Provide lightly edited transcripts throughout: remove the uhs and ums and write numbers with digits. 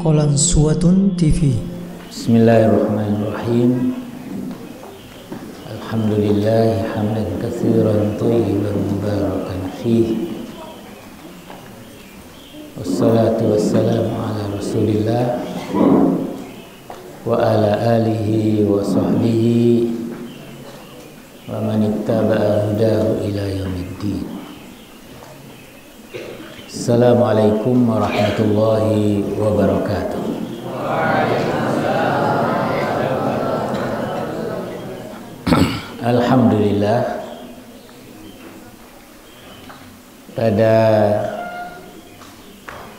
Qalansuwatun TV. Bismillahirrahmanirrahim. Alhamdulillah hamdan katsiran thayyiban mubarakan fihi. Wassalatu wassalamu ala Rasulillah wa ala alihi wa sahbihi wa man ittaba'a hudahu ila yaumiddin. Assalamualaikum warahmatullahi wabarakatuh. Alhamdulillah, pada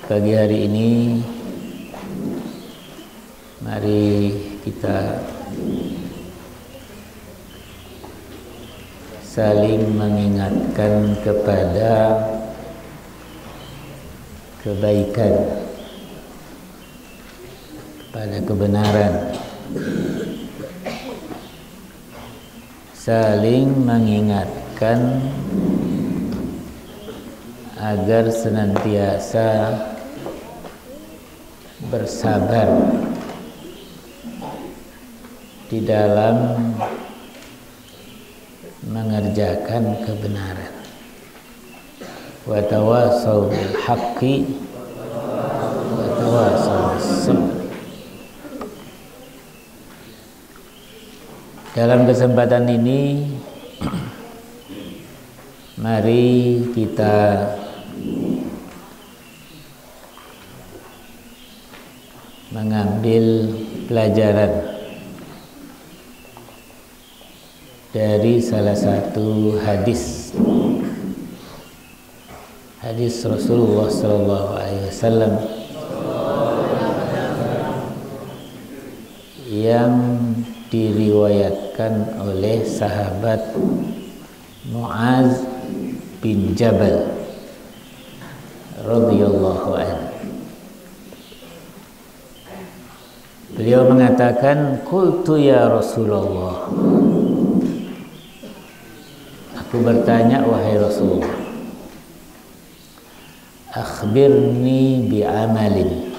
pagi hari ini mari kita saling mengingatkan kepada kebaikan, kepada kebenaran, saling mengingatkan agar senantiasa bersabar di dalam mengerjakan kebenaran. Wa tawasaw bil haqqi wa tawasaw bis sabr. Dalam kesempatan ini mari kita mengambil pelajaran dari salah satu hadis Rasulullah SAW yang diriwayatkan oleh sahabat Muaz bin Jabal radhiyallahu anhu. Beliau mengatakan, qultu ya Rasulullah, aku bertanya wahai Rasulullah, akhbirni bi'amalin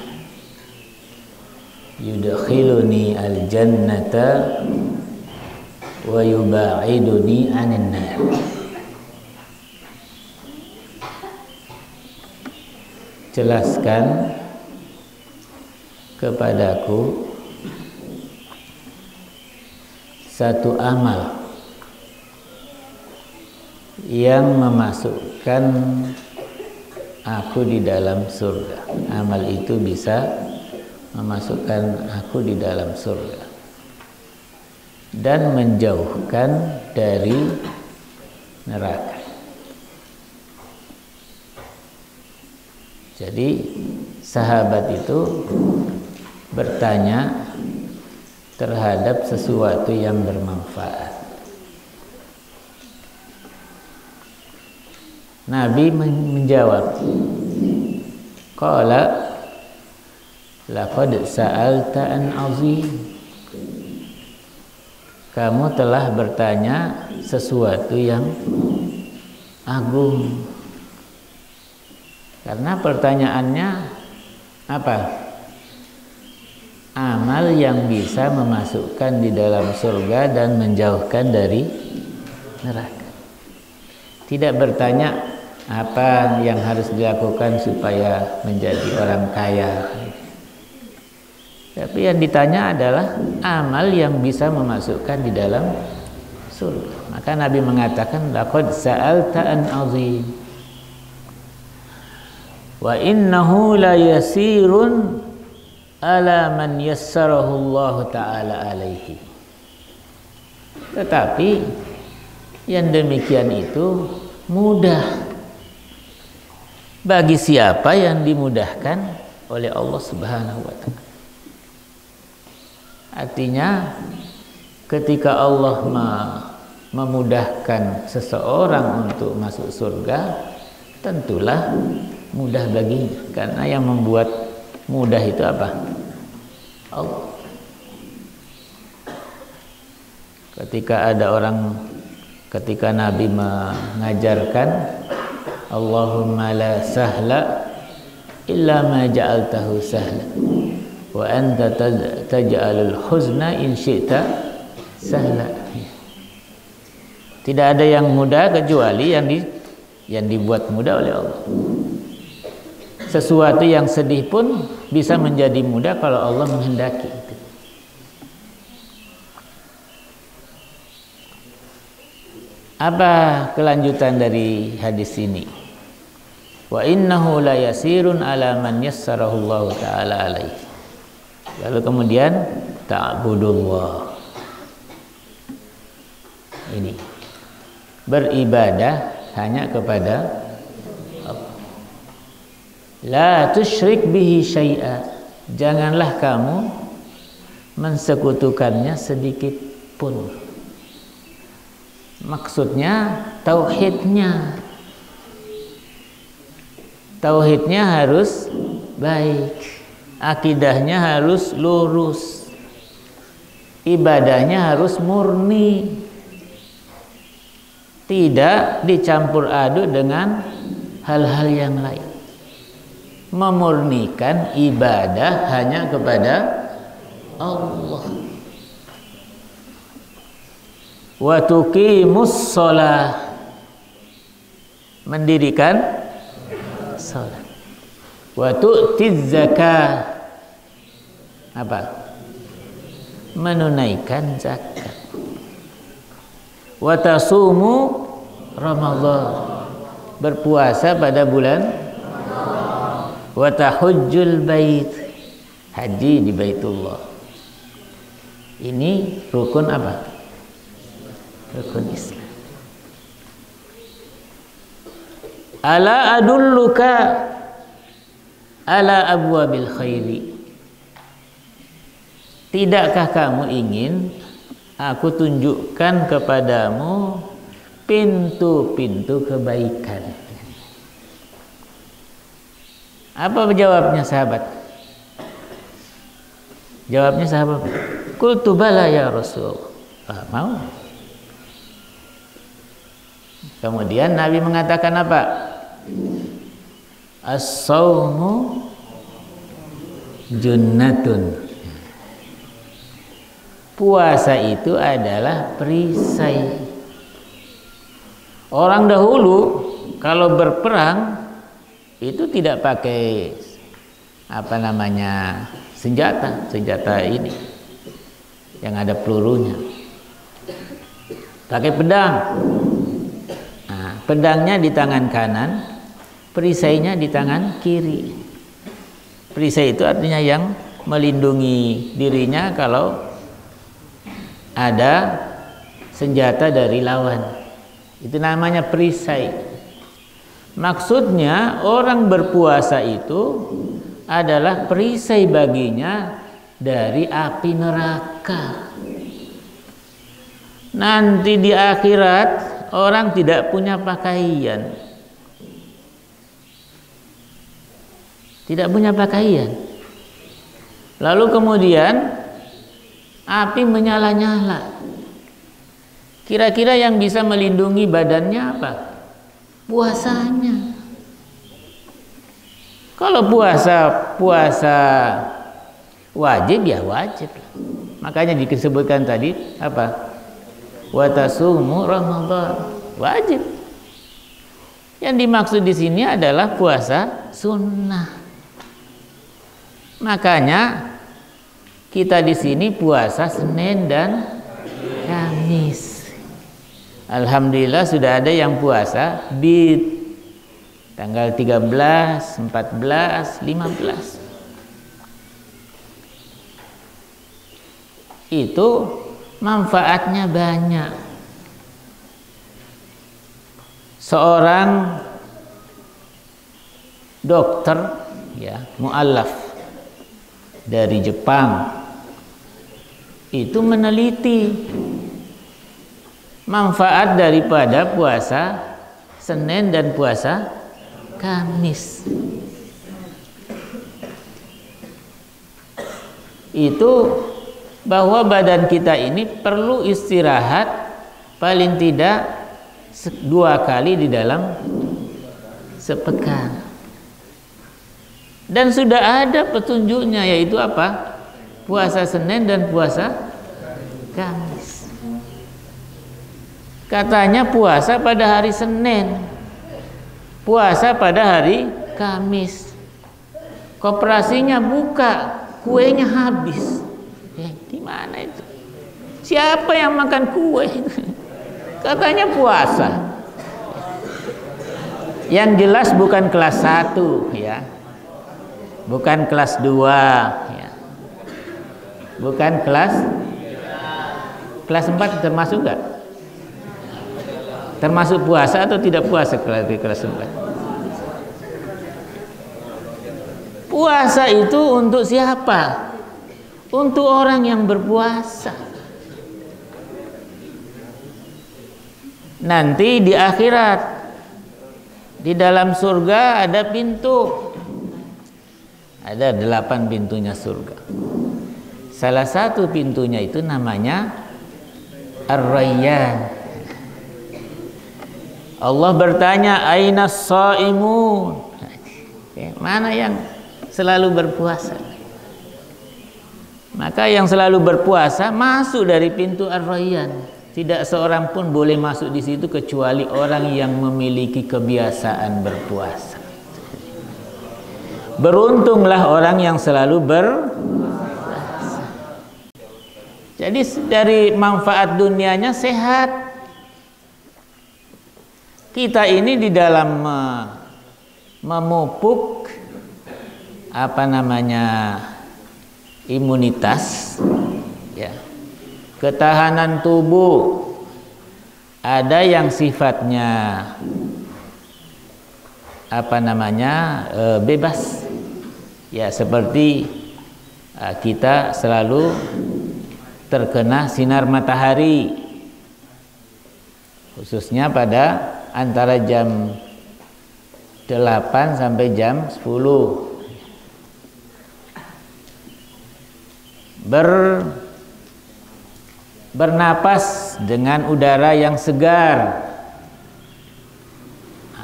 yudkhiluni al-jannata wa yuba'iduni 'anil nar. Jelaskan kepadaku satu amal yang memasukkan aku di dalam surga. Amal itu bisa memasukkan aku di dalam surga dan menjauhkan dari neraka. Jadi sahabat itu bertanya terhadap sesuatu yang bermanfaat. Nabi menjawab, qala laqad sa'alta an azim. Kamu telah bertanya sesuatu yang agung. Karena pertanyaannya apa? Amal yang bisa memasukkan di dalam surga dan menjauhkan dari neraka. Tidak bertanya apa yang harus dilakukan supaya menjadi orang kaya. Tapi yang ditanya adalah amal yang bisa memasukkan di dalam surga. Maka Nabi mengatakan, laqad sa'alta an azim wa innahu la yasirun ala man yassarahu Allah ta'ala alaihi. Tetapi yang demikian itu mudah bagi siapa yang dimudahkan oleh Allah Subhanahu wa ta'ala. Artinya ketika Allah memudahkan seseorang untuk masuk surga, tentulah mudah baginya. Karena yang membuat mudah itu apa? Allah. Ketika Nabi mengajarkan Allahumma la sahla illa ma ja'altahu sahla wa anta taj'alul huzna in syi'ta sahla. Tidak ada yang mudah kecuali yang dibuat mudah oleh Allah. Sesuatu yang sedih pun bisa menjadi mudah kalau Allah menghendaki. Apa kelanjutan dari hadis ini? Wa innahu la yasirun ala man yassarahu Allah taala alaihi. Lalu kemudian ta'budullah. Ini beribadah hanya kepada Allah. La tusyrik bihi syai'a. Janganlah kamu mensekutukannya sedikit pun. Maksudnya tauhidnya. Tauhidnya harus baik. Akidahnya harus lurus. Ibadahnya harus murni. Tidak dicampur aduk dengan hal-hal yang lain. Memurnikan ibadah hanya kepada Allah. Wa tuqimus shalah, mendirikan salat. Wa tu'tiz zakah, apa? Menunaikan zakat. Wa tasumu Ramadan, berpuasa pada bulan. Wa tahujjul bait, haji di Baitullah. Ini rukun apa? Rukun Islam. Ala adulluka ala abwabil khairi. Tidakkah kamu ingin aku tunjukkan kepadamu pintu-pintu kebaikan? Apa jawabnya sahabat? Jawabnya sahabat, qultu bala ya Rasul. Mau. Kemudian Nabi mengatakan apa? As-saumu junnatun. Puasa itu adalah perisai. Orang dahulu kalau berperang itu tidak pakai apa namanya senjata ini yang ada pelurunya. Pakai pedang. Nah, pedangnya di tangan kanan, perisainya di tangan kiri. Perisai itu artinya yang melindungi dirinya kalau ada senjata dari lawan. Itu namanya perisai. Maksudnya orang berpuasa itu adalah perisai baginya dari api neraka. Nanti di akhirat orang tidak punya pakaian. Tidak punya pakaian. Lalu kemudian api menyala-nyala. Kira-kira yang bisa melindungi badannya apa? Puasanya. Kalau puasa wajib ya wajib. Makanya disebutkan tadi apa? Wa tasumu Ramadan, wajib. Yang dimaksud di sini adalah puasa sunnah. Makanya kita di sini puasa Senin dan Kamis. Alhamdulillah sudah ada yang puasa di tanggal 13, 14, 15. Itu manfaatnya banyak. Seorang dokter ya, mu'allaf dari Jepang itu meneliti manfaat daripada puasa Senin dan puasa Kamis. Itu bahwa badan kita ini perlu istirahat paling tidak 2 kali di dalam sepekan. Dan sudah ada petunjuknya, yaitu apa? Puasa Senin dan puasa Kamis. Katanya puasa pada hari Senin, puasa pada hari Kamis. Koperasinya buka, kuenya habis. Di mana itu? Siapa yang makan kue? Katanya puasa. Yang jelas bukan kelas 1 ya. Bukan kelas 2 ya. Bukan kelas 4 termasuk enggak? Termasuk puasa atau tidak puasa kelas 4? Puasa itu untuk siapa? Untuk orang yang berpuasa. Nanti di akhirat, di dalam surga ada pintu. Ada 8 pintunya surga. Salah satu pintunya itu namanya Ar-Rayyan. Allah bertanya, aina shaimun? Mana yang selalu berpuasa? Maka yang selalu berpuasa masuk dari pintu Ar-Rayyan. Tidak seorang pun boleh masuk di situ kecuali orang yang memiliki kebiasaan berpuasa. Beruntunglah orang yang selalu berpuasa. Jadi dari manfaat dunianya sehat. Kita ini di dalam memupuk imunitas ya. Ketahanan tubuh ada yang sifatnya bebas ya, seperti kita selalu terkena sinar matahari, khususnya pada antara jam 8 sampai jam 10. Bernapas dengan udara yang segar.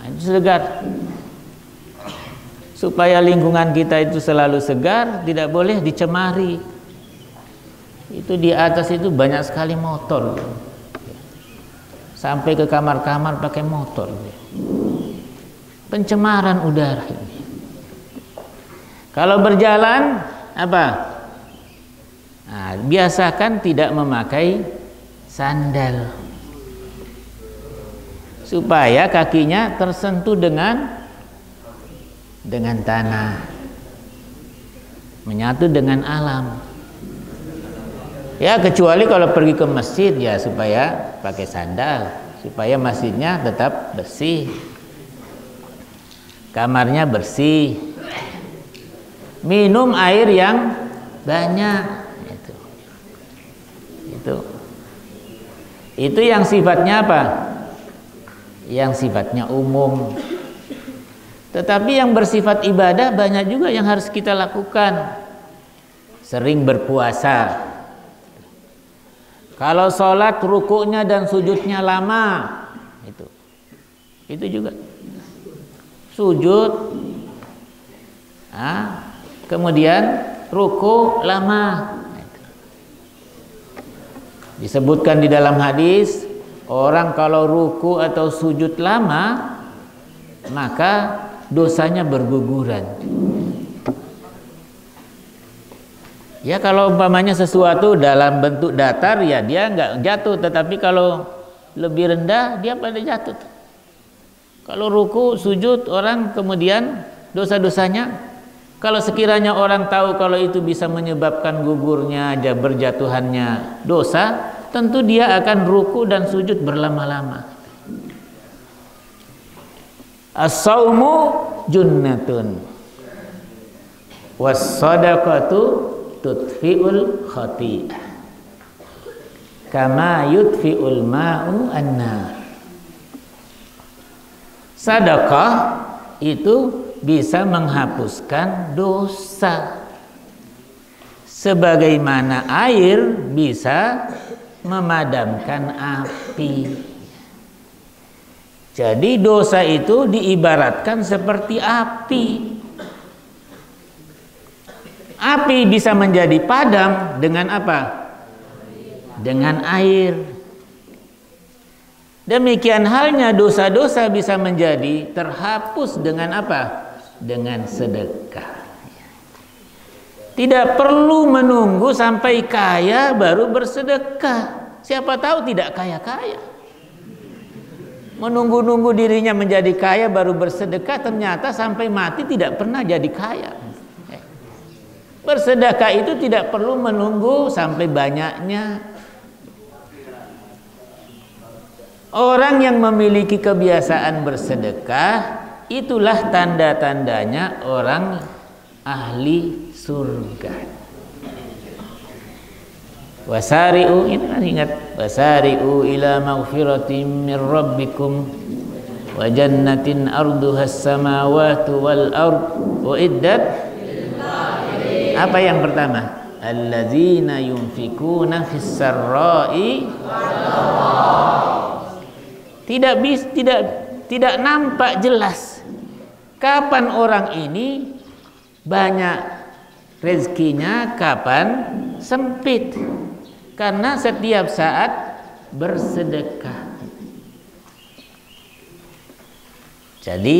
Itu segar. Supaya lingkungan kita itu selalu segar, tidak boleh dicemari. Itu di atas itu banyak sekali motor. Sampai ke kamar-kamar pakai motor. Pencemaran udara ini. Kalau berjalan apa? Nah, biasakan tidak memakai sandal supaya kakinya tersentuh dengan tanah, menyatu dengan alam. Ya, kecuali kalau pergi ke masjid ya supaya pakai sandal, supaya masjidnya tetap bersih, kamarnya bersih, minum air yang banyak. Itu yang sifatnya apa? Yang sifatnya umum. Tetapi yang bersifat ibadah banyak juga yang harus kita lakukan. Sering berpuasa. Kalau sholat rukuknya dan sujudnya lama, itu juga. Sujud, kemudian ruku lama. Disebutkan di dalam hadis, orang kalau ruku atau sujud lama, maka dosanya berguguran. Ya, kalau umpamanya sesuatu dalam bentuk datar, ya dia nggak jatuh. Tetapi kalau lebih rendah, dia pada jatuh. Kalau ruku, sujud, orang kemudian dosa-dosanya, kalau sekiranya orang tahu kalau itu bisa menyebabkan gugurnya, berjatuhannya dosa, tentu dia akan ruku dan sujud berlama-lama. As-saumu junnatun was-sadaqatu tudfi'ul khati'ah kama yudfi'ul ma'u an-nar. Sedekah itu bisa menghapuskan dosa sebagaimana air bisa memadamkan api. Jadi dosa itu diibaratkan seperti api. Api bisa menjadi padam dengan apa? Dengan air. Demikian halnya dosa-dosa bisa menjadi terhapus dengan apa? Dengan sedekah. Tidak perlu menunggu sampai kaya baru bersedekah. Siapa tahu tidak kaya-kaya. Menunggu-nunggu dirinya menjadi kaya baru bersedekah, ternyata sampai mati tidak pernah jadi kaya. Bersedekah itu tidak perlu menunggu sampai banyaknya. Orang yang memiliki kebiasaan bersedekah, itulah tanda-tandanya orang ahli surga. Wasari'u, ini kan ingat, wasari'u ila maghfiratin min rabbikum wa jannatin arduha as-samawati wal ard wa iddat. Apa yang pertama? Alladzina yunfikuna fis sarra'i. Tidak nampak jelas kapan orang ini banyak rezekinya, kapan sempit, karena setiap saat bersedekah. Jadi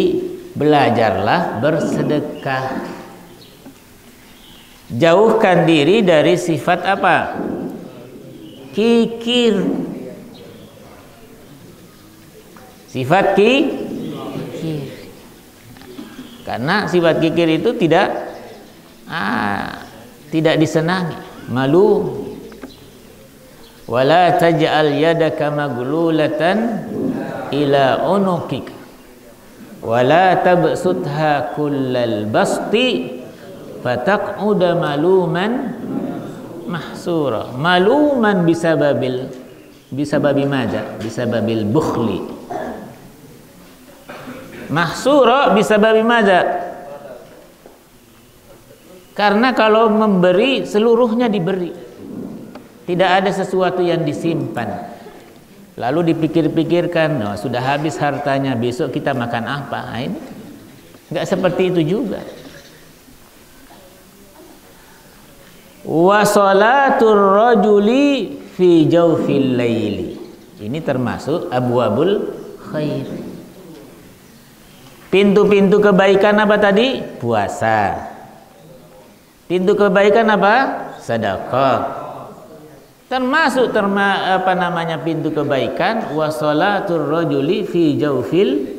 belajarlah bersedekah. Jauhkan diri dari sifat apa? Kikir. Sifat kikir. Karena sifat kikir itu tidak disenangi. Malu. Wala taj'al yadaka maglulatan ila unuqika wala tabsutha kullal basti fataq'uda maluman mahsura. Maluman bisababi madza? Bisababil bukhli. Mahsura bisababi madza? Karena kalau memberi seluruhnya diberi. Tidak ada sesuatu yang disimpan. Lalu dipikir-pikirkan, oh, sudah habis hartanya, besok kita makan apa? Nah, ini enggak seperti itu juga. Wa salatur rajuli fi jawfil laili. Ini termasuk abwabul khair. Pintu-pintu kebaikan apa tadi? Puasa. Pintu kebaikan apa? Sedekah. Termasuk pintu kebaikan wa salatur rajuli fi jawfil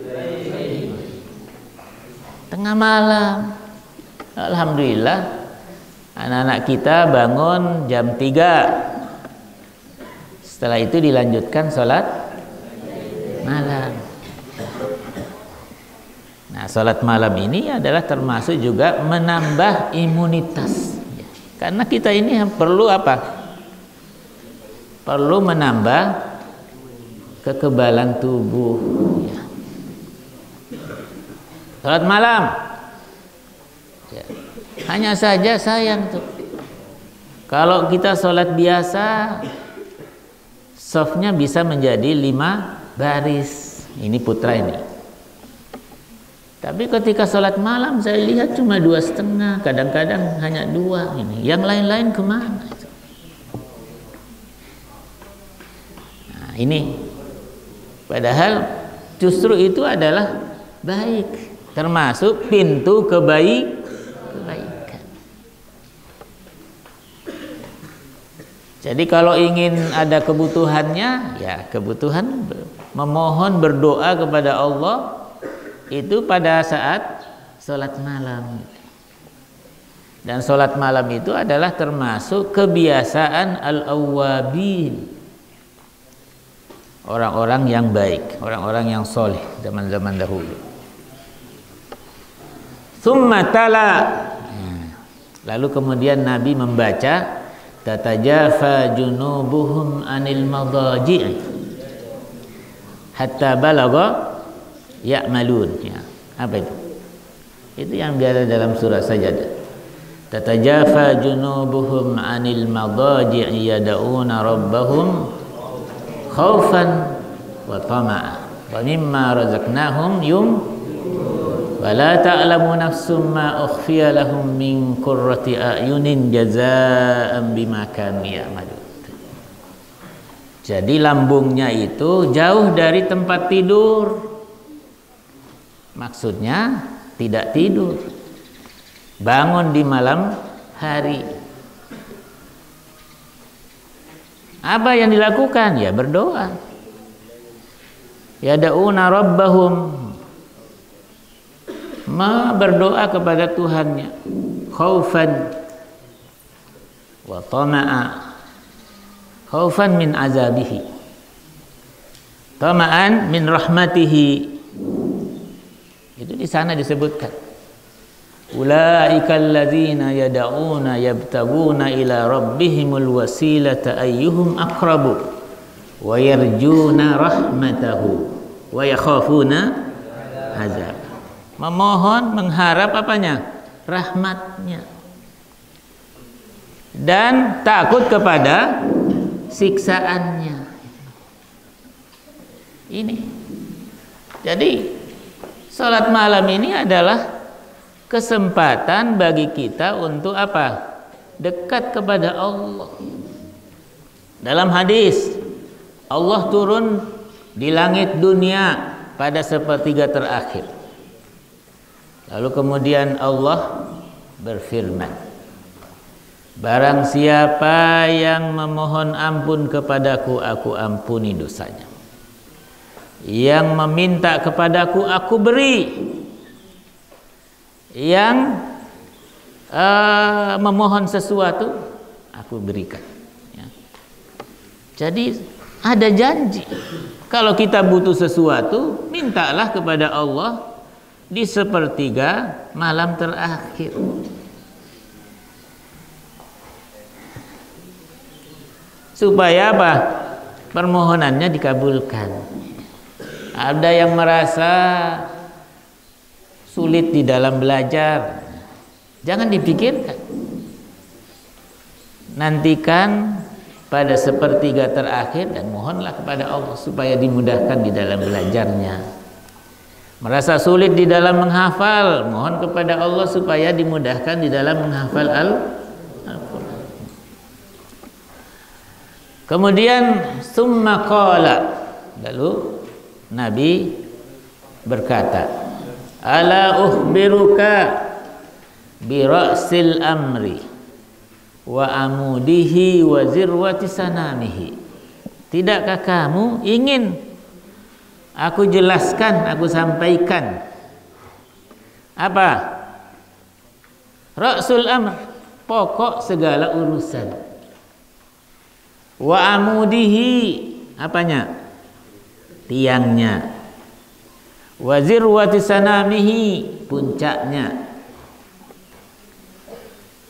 tengah malam. Alhamdulillah anak-anak kita bangun jam 3. Setelah itu dilanjutkan sholat malam. Nah, sholat malam ini adalah termasuk juga menambah imunitas. Karena kita ini perlu apa? Perlu menambah kekebalan tubuh. Salat malam. Ya. Hanya saja sayang tuh. Kalau kita salat biasa, softnya bisa menjadi 5 baris. Ini putra ini. Tapi ketika salat malam saya lihat cuma 2,5, kadang-kadang hanya 2 ini. Yang lain-lain kemana? Ini padahal justru itu adalah baik, termasuk pintu kebaikan. Jadi kalau ingin ada kebutuhannya, ya kebutuhan memohon berdoa kepada Allah itu pada saat sholat malam. Dan sholat malam itu adalah termasuk kebiasaan al-awwabin. Orang-orang yang baik, orang-orang yang soleh zaman-zaman dahulu. Tsumma tala. Lalu kemudian Nabi membaca tatajafa junubuhum anil madaji' hatta balagha ya'malun. Ya, apa itu? Itu yang ada dalam surah Sajadah. Tatajafa junubuhum anil madaji' yad'una rabbahum khaufan wa tama'a wa mimma razaqnahum Wala ta'lamu nafsum ma ukhfiya lahum min qurrati a'yunin jazaa'an bima kanu ya'malun. Jadi lambungnya itu jauh dari tempat tidur. Maksudnya tidak tidur. Bangun di malam hari. Apa yang dilakukan? Ya berdoa. Yad'una rabbahum, berdoa kepada Tuhannya, khaufan wa tama'a, khaufan min azabihi, tama'an min rahmatihi. Itu di sana disebutkan, ulaika alladzina yad'una yabtaguna ila rabbihimul wasilata ayyuhum aqrabu wa yarjuna rahmatahu wa yakhafuna azab. Memohon, mengharap apanya? Rahmatnya. Dan takut kepada siksaannya. Ini. Jadi salat malam ini adalah kesempatan bagi kita untuk apa? Dekat kepada Allah. Dalam hadis, Allah turun di langit dunia pada sepertiga terakhir. Lalu kemudian Allah berfirman, barang siapa yang memohon ampun kepadaku, aku ampuni dosanya. Yang meminta kepadaku, aku beri. Yang memohon sesuatu, aku berikan. Ya. Jadi ada janji. Kalau kita butuh sesuatu, mintalah kepada Allah di sepertiga malam terakhir. Supaya apa? Permohonannya dikabulkan. Ada yang merasa sulit di dalam belajar, jangan dipikirkan. Nantikan pada sepertiga terakhir dan mohonlah kepada Allah supaya dimudahkan di dalam belajarnya. Merasa sulit di dalam menghafal, mohon kepada Allah supaya dimudahkan di dalam menghafal Al-Quran. Kemudian summa qala, lalu Nabi berkata, ala ukhbiruka bi ra'sil amri wa amudihi wa zirwati sanamihi. Tidakkah kamu ingin aku jelaskan, aku sampaikan apa? Ra'sul amr, pokok segala urusan. Wa amudihi, apanya? Tiangnya. Wa zirwati sanamihi, puncaknya.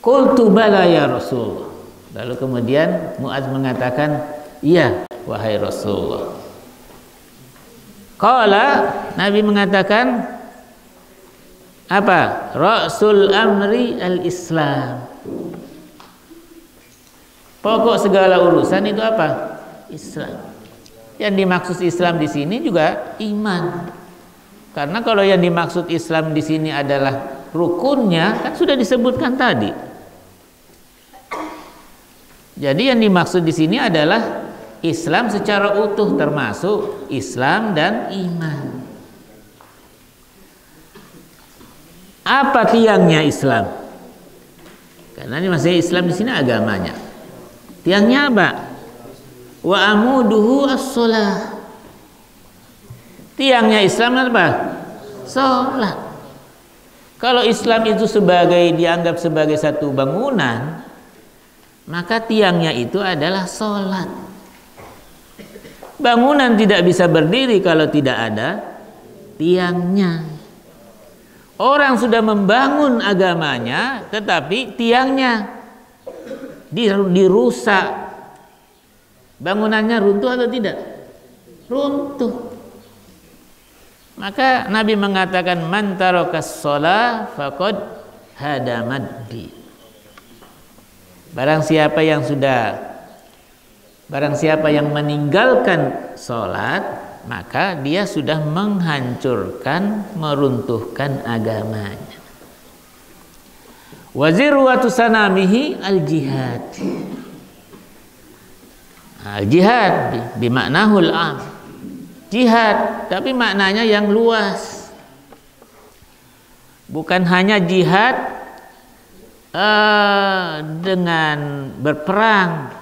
Qultu bala ya Rasul. Lalu kemudian Mu'adz mengatakan, iya wahai Rasulullah. Qala, Nabi mengatakan apa? Ra'sul amri al-Islam. Pokok segala urusan itu apa? Islam. Yang dimaksud Islam di sini juga iman. Karena kalau yang dimaksud Islam di sini adalah rukunnya, kan sudah disebutkan tadi. Jadi yang dimaksud di sini adalah Islam secara utuh, termasuk Islam dan iman. Apa tiangnya Islam? Karena ini masih Islam di sini agamanya. Tiangnya apa? Wa amuduhu as-shalah. Tiangnya Islam apa? Salat. Kalau Islam itu dianggap sebagai satu bangunan, maka tiangnya itu adalah salat. Bangunan tidak bisa berdiri kalau tidak ada tiangnya. Orang sudah membangun agamanya, tetapi tiangnya dirusak. Bangunannya runtuh atau tidak? Runtuh. Maka Nabi mengatakan, man tarakas shalah faqad hadamaddi. Barang siapa yang meninggalkan sholat, maka dia sudah menghancurkan, meruntuhkan agamanya. Wazirwatu sanamihi al-jihad. Al-jihad bimaknahul am. Jihad, tapi maknanya yang luas. Bukan hanya jihad dengan berperang.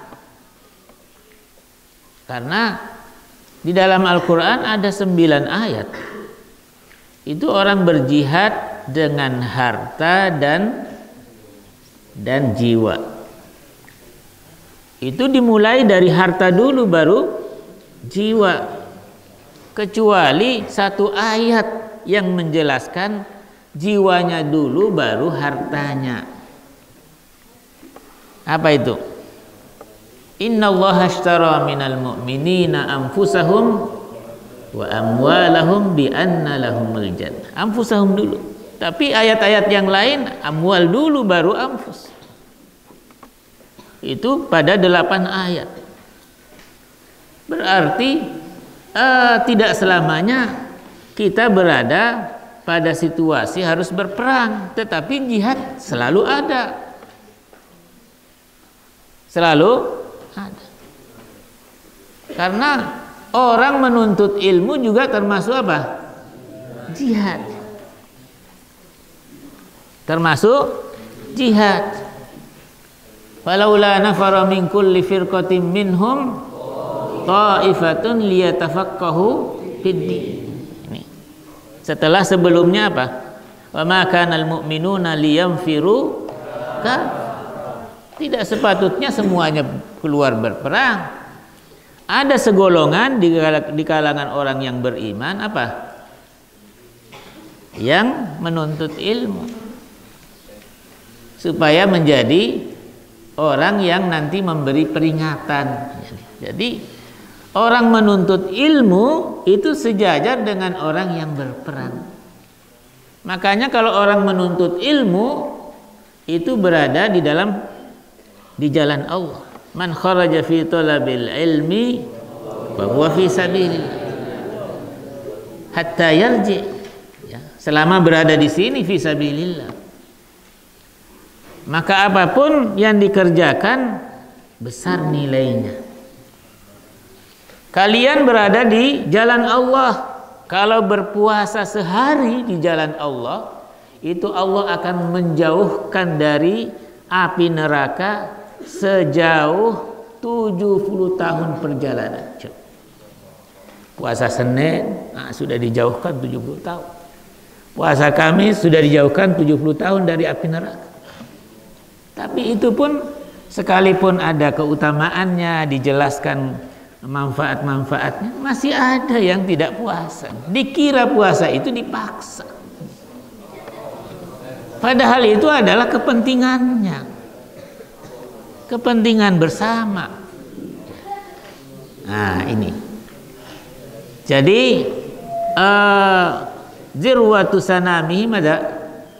Karena di dalam Al-Quran ada 9 ayat. Itu orang berjihad dengan harta dan jiwa. Itu dimulai dari harta dulu baru jiwa. Kecuali satu ayat yang menjelaskan jiwanya dulu baru hartanya. Apa itu? Innallaha ashtara minal mu'minina anfusahum wa amwalahum bi anna lahumul jannah. Anfusahum dulu. Tapi ayat-ayat yang lain amwal dulu baru anfus. Itu pada 8 ayat. Berarti tidak selamanya kita berada pada situasi harus berperang, tetapi jihad selalu ada. Selalu ada. Karena orang menuntut ilmu juga termasuk apa? Jihad. Termasuk jihad. Falaula nafara min kulli firqatin minhum ta'ifatun liyatafaqahu fid-din. Ini. Setelah sebelumnya apa? Wa ma kanal mu'minuna liyanfiru ka. Tidak sepatutnya semuanya keluar berperang. Ada segolongan di kalangan orang yang beriman apa? Yang menuntut ilmu supaya menjadi orang yang nanti memberi peringatan. Jadi orang menuntut ilmu itu sejajar dengan orang yang berperang. Makanya kalau orang menuntut ilmu itu berada di jalan Allah. Man kharaja fi talabil ilmi wa huwa fi sabilillah hatta yarji. Ya, selama berada di sini fi sabilillah. Maka apapun yang dikerjakan besar nilainya. Kalian berada di jalan Allah. Kalau berpuasa sehari di jalan Allah, itu Allah akan menjauhkan dari api neraka sejauh 70 tahun perjalanan. Puasa Senin sudah dijauhkan 70 tahun. Puasa Kamis sudah dijauhkan 70 tahun dari api neraka. Tapi itu pun sekalipun ada keutamaannya, dijelaskan manfaat-manfaatnya, masih ada yang tidak puasa. Dikira puasa itu dipaksa. Padahal itu adalah kepentingannya. Kepentingan bersama. Nah, ini. Jadi zirwatu sanami mada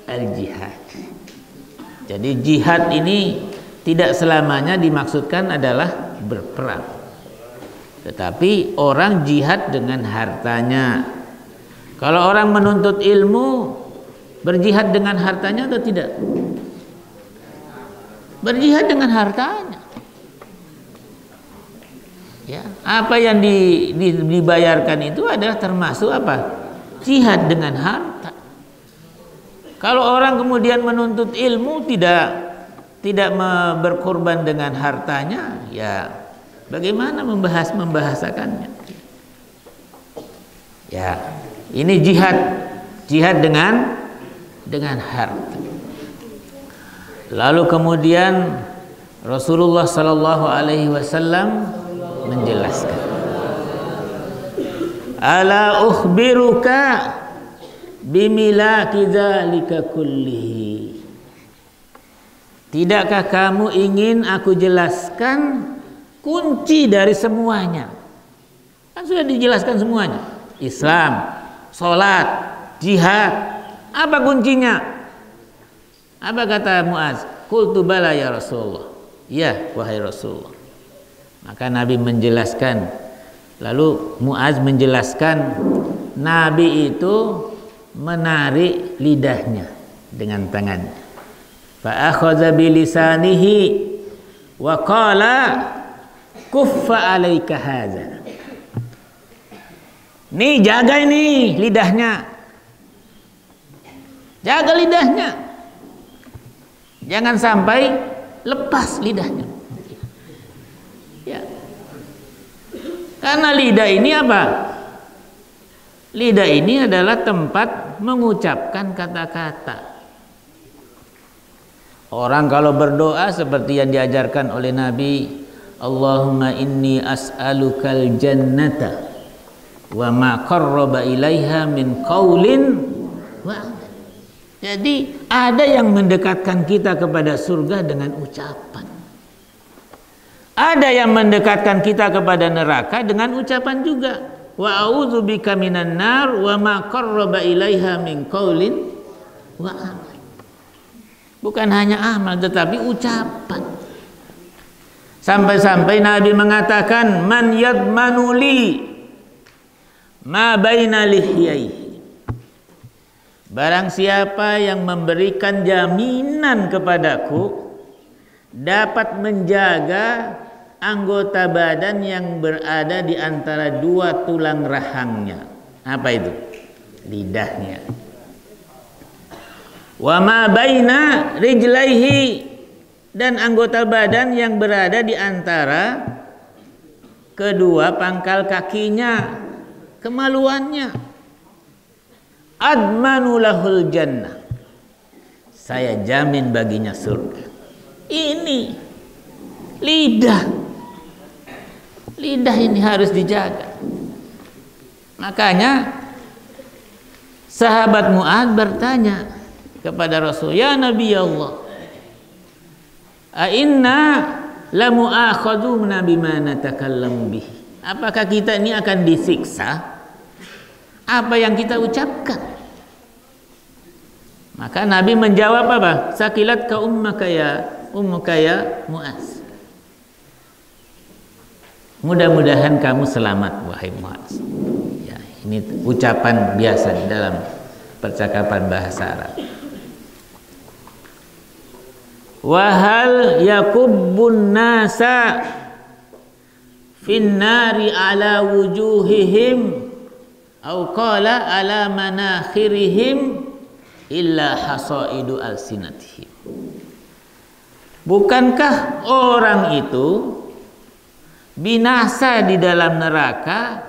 al-jihad. Jadi jihad ini tidak selamanya dimaksudkan adalah berperang. Tetapi orang jihad dengan hartanya. Kalau orang menuntut ilmu, berjihad dengan hartanya atau tidak? Berjihad dengan hartanya. Ya, apa yang dibayarkan itu adalah termasuk apa? Jihad dengan harta. Kalau orang kemudian menuntut ilmu tidak berkorban dengan hartanya, ya bagaimana membahasakannya? Ya, ini jihad dengan harta. Lalu kemudian Rasulullah sallallahu alaihi wasallam menjelaskan, ala ukhbiruka bimilaki dzalika kullihi. Tidakkah kamu ingin aku jelaskan kunci dari semuanya? Kan sudah dijelaskan semuanya. Islam, salat, jihad. Apa kuncinya? Apa kata Muaz? Qultu bala ya Rasulullah. Ya, wahai Rasulullah. Maka Nabi menjelaskan, Lalu Muaz menjelaskan Nabi itu menarik lidahnya dengan tangannya. Fa akhadha bilisanihi wa qala kuffa alaika hadza. Nih jaga ini lidahnya. Jaga lidahnya. Jangan sampai lepas lidahnya. Ya. Karena lidah ini apa? Lidah ini adalah tempat mengucapkan kata-kata. Orang kalau berdoa seperti yang diajarkan oleh Nabi, Allahumma inni as'alukal jannata wa ma qarraba ilaiha min qaulin wa amal. Jadi ada yang mendekatkan kita kepada surga dengan ucapan. Ada yang mendekatkan kita kepada neraka dengan ucapan juga. Wa a'udzubika minan nar wa ma qarraba ilaiha min qaulin wa amal. Bukan hanya amal tetapi ucapan. Sampai-sampai Nabi mengatakan man yadmanu li ma baina lihyaihi. Barang siapa yang memberikan jaminan kepadaku dapat menjaga anggota badan yang berada di antara dua tulang rahangnya. Apa itu? Lidahnya. Wa ma baina rijlaihi, dan anggota badan yang berada di antara kedua pangkal kakinya, kemaluannya. Admanu lahul jannah, saya jamin baginya surga. Ini lidah. Lidah ini harus dijaga. Makanya sahabat Mu'adz bertanya kepada Rasul, ya Nabi Allah, a inna la mu'akhaduna bima natakallamu bihi. Apakah kita ini akan disiksa apa yang kita ucapkan? Maka Nabi menjawab apa? Sakilat ka ummuka ya Mu'adz. Mudah-mudahan kamu selamat wahai Mu'adz. Ya, ini ucapan biasa di dalam percakapan bahasa Arab. Wa hal yakubbun nasa fin nari ala wujuhihim au qala ala manakhirihim illa hasaidu alsinatihim. Bukankah orang itu binasa di dalam neraka,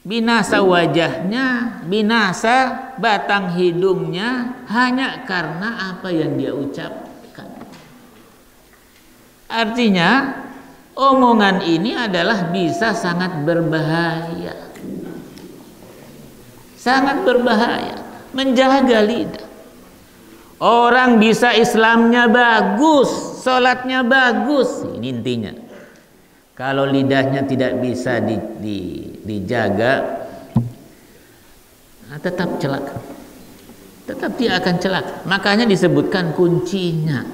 binasa wajahnya, binasa batang hidungnya hanya karena apa yang dia ucapkan? Artinya omongan ini adalah bisa sangat berbahaya. Sangat berbahaya. Menjaga lidah. Orang bisa Islamnya bagus, sholatnya bagus, ini intinya. Kalau lidahnya tidak bisa dijaga, tetap celaka. Tetap dia akan celaka. Makanya disebutkan kuncinya.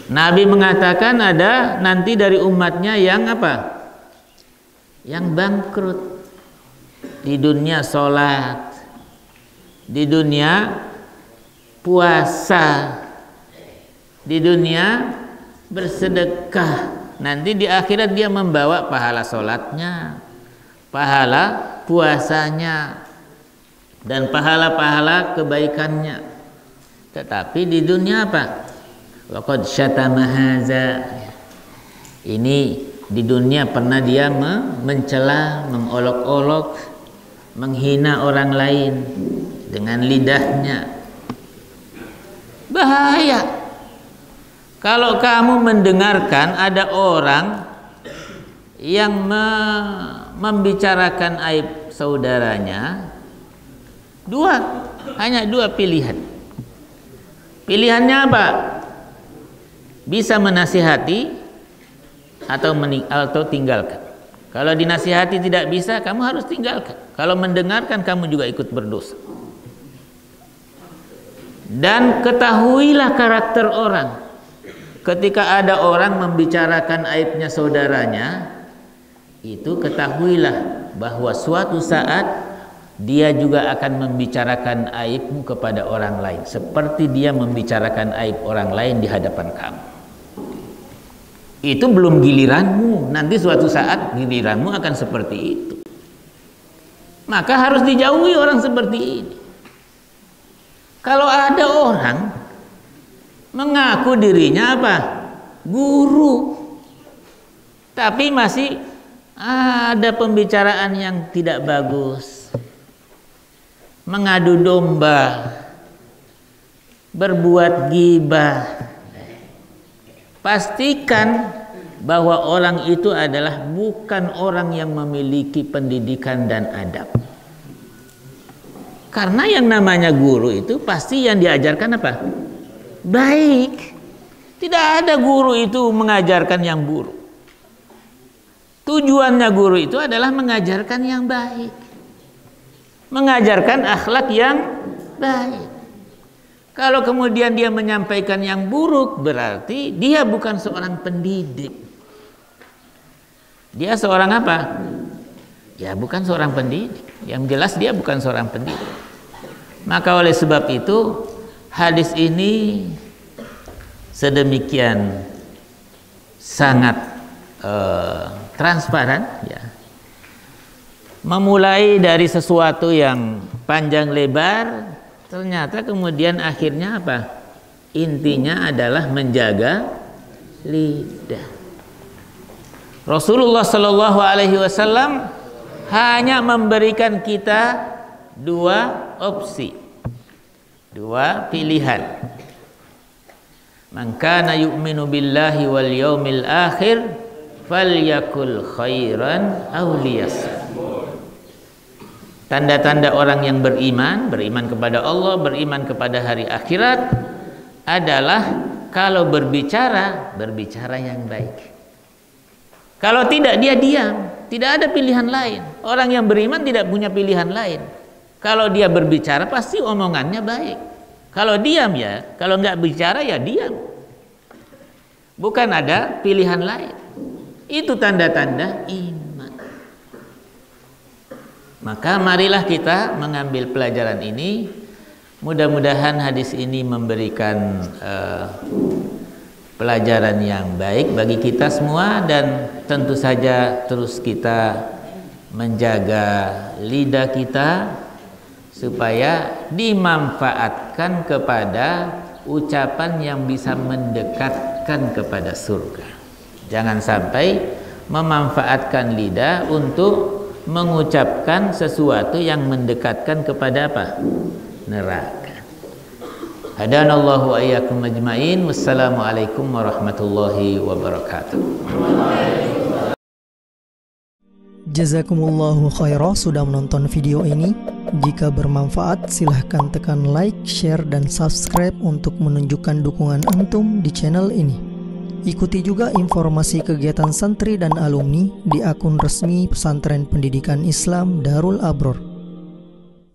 Nabi mengatakan ada nanti dari umatnya yang apa? Yang bangkrut. Di dunia sholat, di dunia puasa, di dunia bersedekah. Nanti di akhirat dia membawa pahala sholatnya, pahala puasanya, dan pahala-pahala kebaikannya. Tetapi di dunia apa? Laqad syatama haza. Ini di dunia pernah dia mencela, mengolok-olok, menghina orang lain dengan lidahnya. Bahaya. Kalau kamu mendengarkan ada orang yang membicarakan aib saudaranya, hanya dua pilihan. Pilihannya apa? Bisa menasihati atau tinggalkan. Kalau dinasihati tidak bisa, kamu harus tinggalkan. Kalau mendengarkan, kamu juga ikut berdosa. Dan ketahuilah karakter orang. Ketika ada orang membicarakan aibnya saudaranya, itu ketahuilah bahwa suatu saat dia juga akan membicarakan aibmu kepada orang lain seperti dia membicarakan aib orang lain di hadapan kamu. Itu belum giliranmu, nanti suatu saat giliranmu akan seperti itu. Maka harus dijauhi orang seperti ini. Kalau ada orang mengaku dirinya apa? Guru, tapi masih ada pembicaraan yang tidak bagus, mengadu domba, berbuat ghibah, pastikan bahwa orang itu adalah bukan orang yang memiliki pendidikan dan adab. Karena yang namanya guru itu pasti yang diajarkan apa? Baik. Tidak ada guru itu mengajarkan yang buruk. Tujuannya guru itu adalah mengajarkan yang baik, mengajarkan akhlak yang baik. Kalau kemudian dia menyampaikan yang buruk, berarti dia bukan seorang pendidik. Dia seorang apa? Ya bukan seorang pendidik. Yang jelas dia bukan seorang pendidik. Maka oleh sebab itu hadis ini sedemikian sangat transparan, ya. Memulai dari sesuatu yang panjang lebar, ternyata kemudian akhirnya apa? Intinya adalah menjaga lidah. Rasulullah Shallallahu Alaihi Wasallam hanya memberikan kita dua opsi, dua pilihan. Man kana yu'minu billahi wal yaumil akhir falyakul khairan aw liyasmut. Tanda-tanda orang yang beriman kepada Allah, beriman kepada hari akhirat adalah kalau berbicara yang baik. Kalau tidak, dia diam. Tidak ada pilihan lain. Orang yang beriman tidak punya pilihan lain. Kalau dia berbicara pasti omongannya baik. Kalau diam ya, kalau nggak bicara ya diam. Bukan ada pilihan lain. Itu tanda-tanda iman. Maka marilah kita mengambil pelajaran ini. Mudah-mudahan hadis ini memberikan pelajaran yang baik bagi kita semua, dan tentu saja terus kita menjaga lidah kita supaya dimanfaatkan kepada ucapan yang bisa mendekatkan kepada surga. Jangan sampai memanfaatkan lidah untuk mengucapkan sesuatu yang mendekatkan kepada apa? Neraka. Hadanallahu wa iyyakum ajmain. Wassalamualaikum warahmatullahi wabarakatuh. Jazakumullahu khairan sudah menonton video ini. Jika bermanfaat, silahkan tekan like, share, dan subscribe untuk menunjukkan dukungan antum di channel ini. Ikuti juga informasi kegiatan santri dan alumni di akun resmi Pesantren Pendidikan Islam Darul Abror.